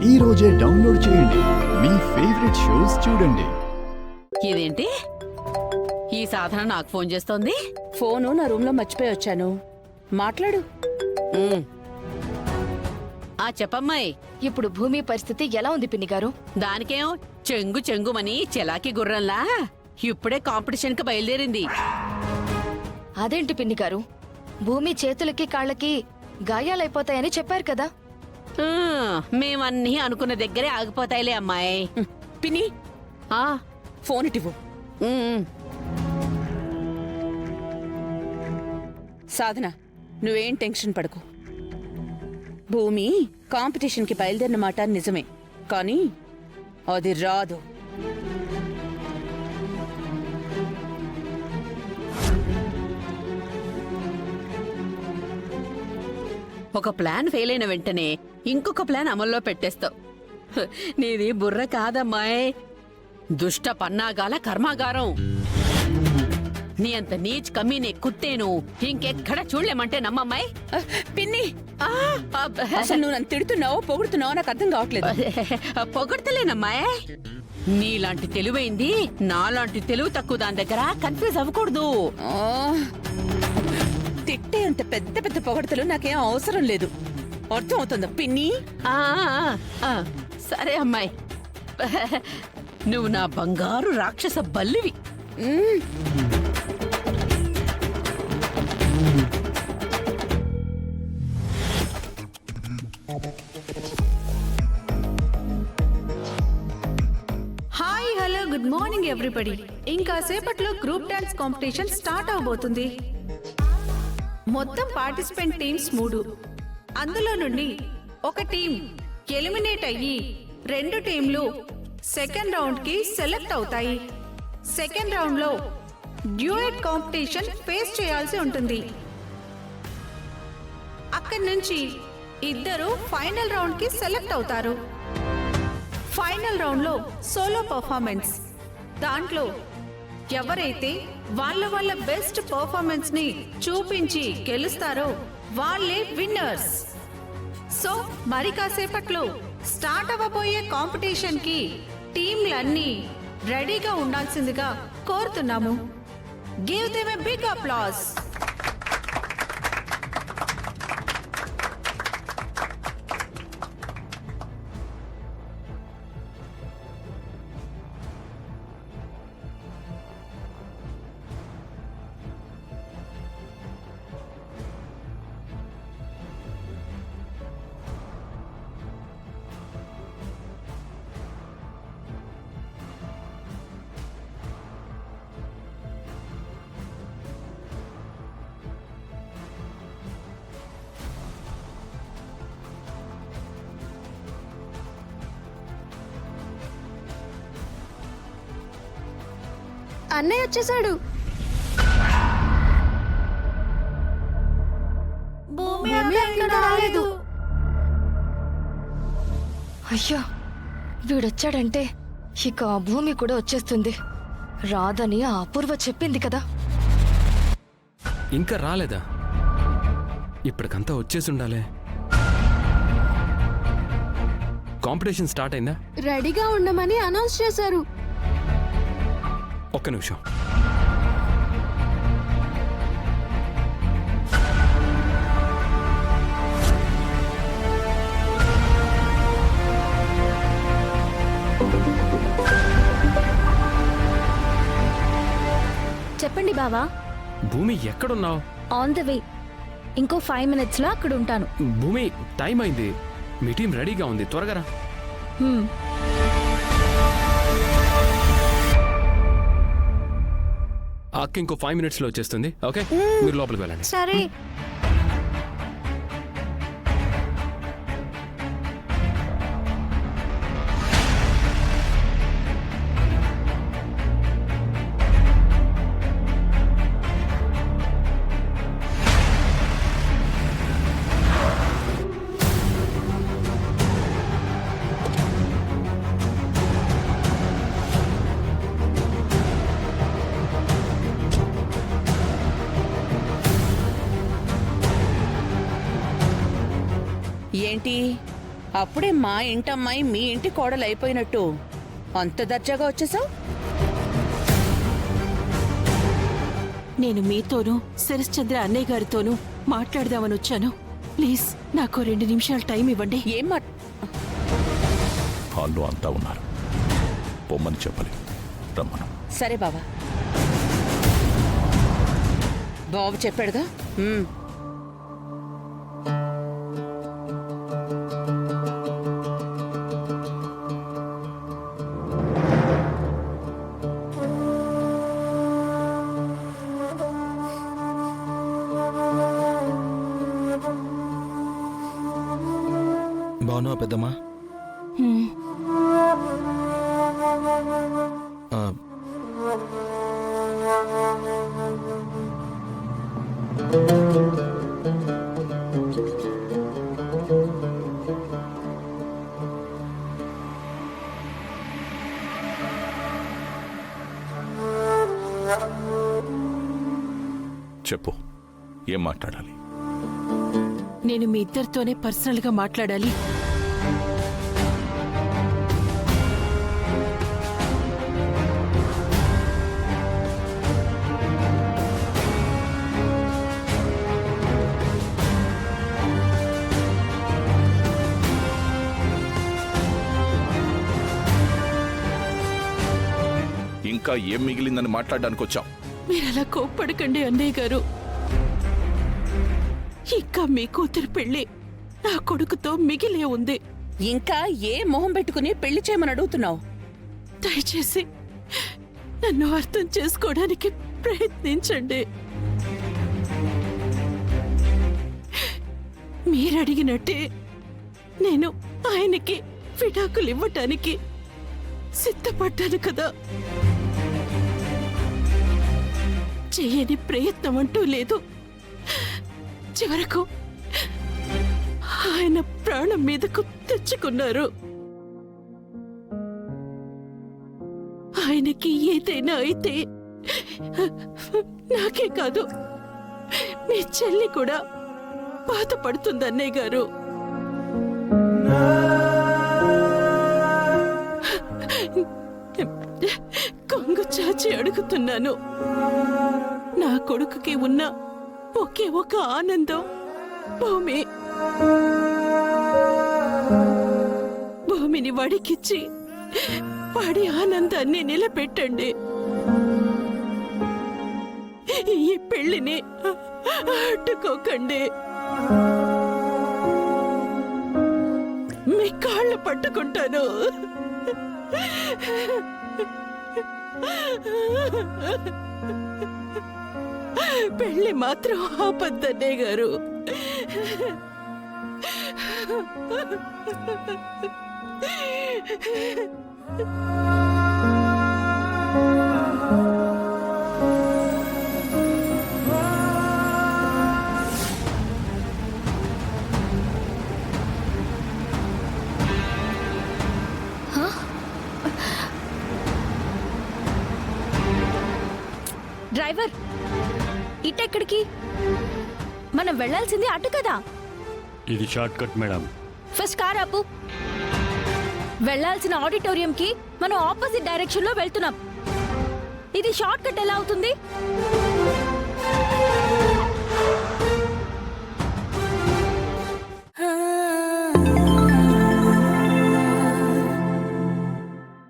ఈ రోజే డౌన్లోడ్ చేయండి. మీ ఫేవరెట్ షోస్ చూడండి. ఇదేంటి ఈ సాధన నాకు ఫోన్ చేస్తోంది? ఫోను నా రూమ్ లో మర్చిపోయి వచ్చాను. మాట్లాడు. ఆ చెప్పమ్మాయి. ఇప్పుడు భూమి పరిస్థితి ఎలా ఉంది పిన్ని గారు? దానికేం చెంగు చెంగుమని చెలాకి గుర్రంలా ఇప్పుడే కాంపిటీషన్ కి బయలుదేరింది. అదేంటి పిన్ని గారు, భూమి చేతులకి కాళ్ళకి గాయాలైపోతాయని చెప్పారు కదా. మేమన్నీ అనుకున్న దగ్గరే ఆగిపోతాయిలే అమ్మాయి. పిన్ని, ఆ ఫోన్ ఇటివ్వు. సాధన, నువ్వేం టెన్షన్ పడకు. భూమి కాంపిటీషన్కి బయలుదేరిన మాట నిజమే, కానీ అది రాదు. ఒక ప్లాన్ ఫెయిల్ అయిన వెంటనే ఇంకొక ప్లాన్ అమల్లో పెట్టేస్తావు. నీది బుర్ర కాదమ్మాయి, దుష్ట పన్నాగాల కర్మాగారం. నీ అంత నీచ్ కమ్మీనే కుత్తేను ఇంకెక్కడ చూడలేమంటే నమ్మమ్మాయి. పిన్ని, అసలు నువ్వు నన్ను తిడుతున్నావో పొగుడుతున్నావో నాకు అర్థం కావట్లేదు. పొగడతలేనమ్మాయి. నీలాంటి తెలివైంది నాలాంటి తెలుగు తక్కువ దాని దగ్గర కన్ఫ్యూజ్ అవ్వకూడదు. తిట్టే అంత పెద్ద పెద్ద పొగడతలు నాకేం అవసరం లేదు. అర్థం అవుతుందా పిన్ని? సరే అమ్మాయి, నువ్వు నా బంగారు రాక్షస బల్లివి. Hi, hello, good morning everybody. ఇంకా సేపట్లో గ్రూప్ డాన్స్ కాంపిటీషన్ స్టార్ట్ అవబోతుంది. మొత్తం పార్టిసిపెంట్ టీమ్స్ 3. అందులో నుండి ఒక టీం ఎలిమినేట్ అయ్యి 2 టీంలు సెకండ్ రౌండ్ కి సెలెక్ట్ అవుతాయి. సెకండ్ రౌండ్ లో డ్యూయట్ కాంపిటీషన్ ఫేస్ చేయాల్సి ఉంటుంది. అక్కడి నుంచి ఇద్దరు ఫైనల్ రౌండ్ కి సెలెక్ట్ అవుతారు. ఫైనల్ రౌండ్ లో సోలో పర్ఫార్మెన్స్. దాంట్లో ఎవరైతే వాళ్ళ బెస్ట్ పర్ఫార్మెన్స్ ని చూపించి గెలుస్తారో వాళ్ళే విన్నర్స్. సో మరి కాసేపట్లో స్టార్ట్ అవ్వబోయే కాంపిటీషన్ కి టీంలన్నీ రెడీగా ఉండాల్సిందిగా కోరుతున్నాము. Give them a big applause. అన్నయ్య వచ్చేసాడు. అయ్యో, వీడొచ్చాడంటే ఇక ఆ భూమి కూడా వచ్చేస్తుంది. రాదని ఆ అపూర్వ చెప్పింది కదా. ఇంకా రాలేదా? ఇప్పటికంతా వచ్చేసి ఉండాలే. కాంపిటీషన్ స్టార్ట్ అయిందా? రెడీగా ఉండమని అనౌన్స్ చేశారు. ఒక్క నిమిషం. చెప్పండి బావా. భూమి ఎక్కడున్నావు? On the way. ఇంకో 5 minutes లో అక్కడ ఉంటాను. భూమి, టైం అయింది. మీ టీం రెడీగా ఉంది, త్వరగా రా. అక్క ఇంకో 5 minutes లో వచ్చేస్తుంది. ఓకే, మీరు లోపలికి వెళ్ళండి. సరే. అప్పుడే మా ఇంటమ్మాయి మీ ఇంటి కోడలు అయిపోయినట్టు అంత దర్జాగా వచ్చేసావు. నేను మీతోనూ శరశ్చంద్ర అన్నయ్య గారితోనూ మాట్లాడదామని వచ్చాను. ప్లీజ్ నాకు 2 నిమిషాలు టైం ఇవ్వండి. ఏం హాల్లో అంతా ఉన్నారు, పొమ్మని చెప్పాలి, రమ్మను. సరే బావా, బాబు చెప్పాడుగా. బాగున్నావా పెద్దమ్మా? చెప్పు, ఏం మాట్లాడాలి? నేను మీ ఇద్దరితోనే పర్సనల్ గా మాట్లాడాలి. ఇంకా ఏం మిగిలిందని మాట్లాడడానికి వచ్చాం. మీరలా కోప్పడకండి అన్నయ్య గారు. ఇంకా మీ కూతురు పెళ్లి నా కొడుకుతో మిగిలే ఉంది. ఇంకా ఏ మొహం పెట్టుకుని పెళ్లి చేయమని అడుగుతున్నావు? దయచేసి నన్ను అర్థం చేసుకోవడానికి ప్రయత్నించండి. మీరడిగినట్టే నేను ఆయనకి విడాకులు ఇవ్వటానికి సిద్ధపడ్డాను కదా. చేయని ప్రయత్నం అంటూ లేదు. చివరకు ఆయన ప్రాణం మీదకు తెచ్చుకున్నారు. ఆయనకి ఏదైనా అయితే నాకే కాదు, మీ చెల్లి కూడా బాధపడుతుంది అన్నయ్య గారు. కొంగు చాచి అడుగుతున్నాను. నా కొడుకుకి ఉన్న ఒకే ఒక ఆనందం భూమి. భూమిని వాడికిచ్చి వాడి ఆనందాన్ని నిలబెట్టండి. ఈ పెళ్లిని అడ్డుకోకండి. మీ కాళ్ళు పట్టుకుంటాను. పెళ్లి మాత్రం ఆపద్దన్నే గారు. డ్రైవర్, ఇటెక్కడికి? మనం వెళ్ళాల్సింది అటు కదా. ఇది short cut madam. First car ఆపు. వెళ్ళాల్సిన ఆడిటోరియంకి మనం ఆపోజిట్ డైరెక్షన్ లో వెళ్తున్నాం. ఇది షార్ట్ కట్ ఎలా అవుతుంది?